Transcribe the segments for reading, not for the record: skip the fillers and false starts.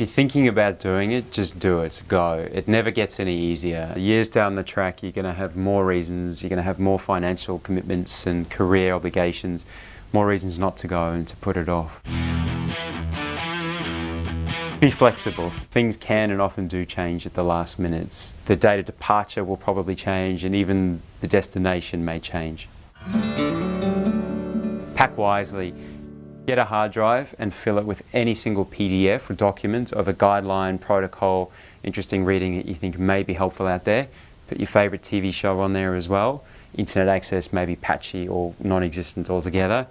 If you're thinking about doing it, just do it, go. It never gets any easier. Years down the track, you're going to have more reasons, you're going to have more financial commitments and career obligations, more reasons not to go and to put it off. Be flexible. Things can and often do change at the last minutes. The date of departure will probably change, and even the destination may change. Pack wisely. Get a hard drive and fill it with any single PDF or document of a guideline, protocol, interesting reading that you think may be helpful out there. Put your favourite TV show on there as well. Internet access may be patchy or non-existent altogether.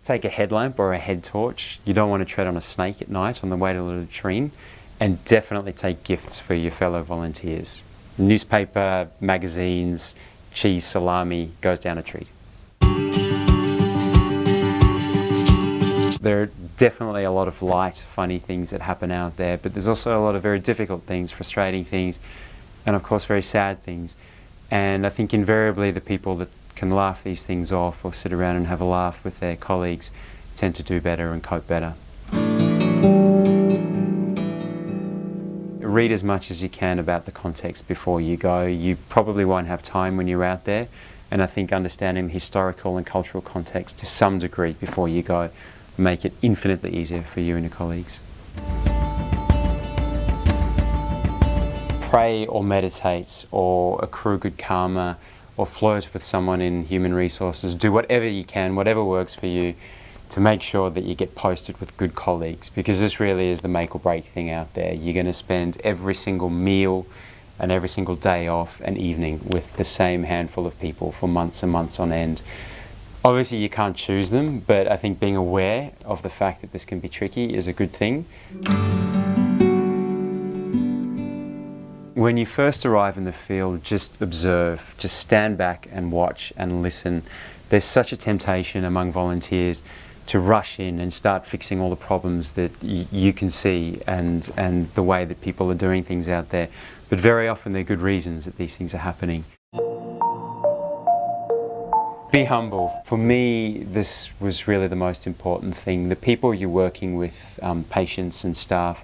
Take a headlamp or a head torch. You don't want to tread on a snake at night on the way to the latrine. And definitely take gifts for your fellow volunteers. Newspaper, magazines, cheese, salami goes down a treat. There are definitely a lot of light, funny things that happen out there, but there's also a lot of very difficult things, frustrating things, and of course very sad things. And I think invariably the people that can laugh these things off or sit around and have a laugh with their colleagues tend to do better and cope better. Read as much as you can about the context before you go. You probably won't have time when you're out there, and I think understanding the historical and cultural context to some degree before you go make it infinitely easier for you and your colleagues. Pray or meditate or accrue good karma or flirt with someone in human resources. Do whatever you can, whatever works for you, to make sure that you get posted with good colleagues, because this really is the make or break thing out there. You're going to spend every single meal and every single day off and evening with the same handful of people for months and months on end. Obviously you can't choose them, but I think being aware of the fact that this can be tricky is a good thing. When you first arrive in the field, just observe, just stand back and watch and listen. There's such a temptation among volunteers to rush in and start fixing all the problems that you can see and the way that people are doing things out there. But very often there are good reasons that these things are happening. Be humble. For me, this was really the most important thing. The people you're working with, patients and staff,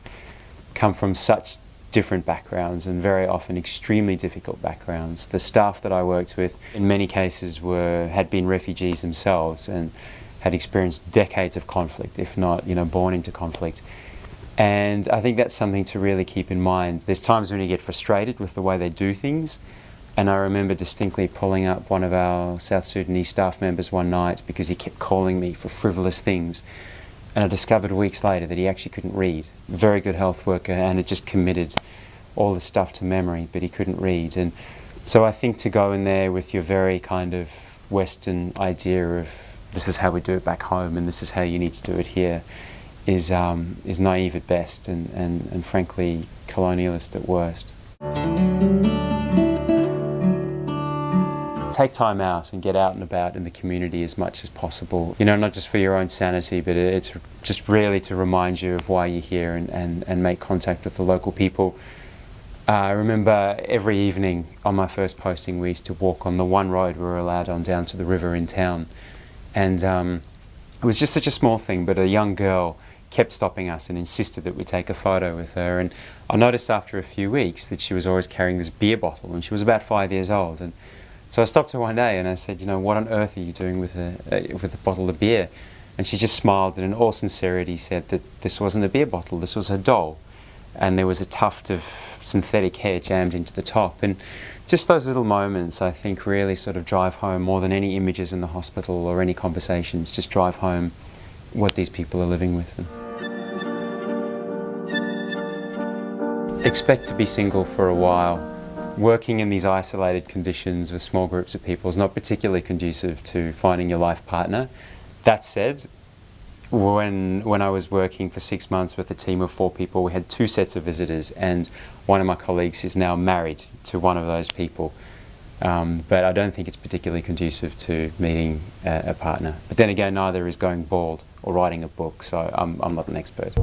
come from such different backgrounds and very often extremely difficult backgrounds. The staff that I worked with in many cases had been refugees themselves and had experienced decades of conflict, if not, born into conflict. And I think that's something to really keep in mind. There's times when you get frustrated with the way they do things. And I remember distinctly pulling up one of our South Sudanese staff members one night because he kept calling me for frivolous things. And I discovered weeks later that he actually couldn't read. Very good health worker and had just committed all the stuff to memory, but he couldn't read. And so I think to go in there with your very kind of Western idea of this is how we do it back home and this is how you need to do it here is naive at best and frankly colonialist at worst. Take time out and get out and about in the community as much as possible. Not just for your own sanity, but it's just really to remind you of why you're here and make contact with the local people. I remember every evening on my first posting we used to walk on the one road we were allowed on down to the river in town. And it was just such a small thing, but a young girl kept stopping us and insisted that we take a photo with her. And I noticed after a few weeks that she was always carrying this beer bottle, and she was about 5 years old. And so I stopped her one day and I said, what on earth are you doing with a bottle of beer? And she just smiled and in all sincerity said that this wasn't a beer bottle, this was her doll. And there was a tuft of synthetic hair jammed into the top. And just those little moments, I think, really sort of drive home more than any images in the hospital or any conversations, just drive home what these people are living with. Expect to be single for a while. Working in these isolated conditions with small groups of people is not particularly conducive to finding your life partner. That said, when I was working for 6 months with a team of 4 people, we had 2 sets of visitors, and one of my colleagues is now married to one of those people. But I don't think it's particularly conducive to meeting a partner. But then again, neither is going bald or writing a book, so I'm not an expert.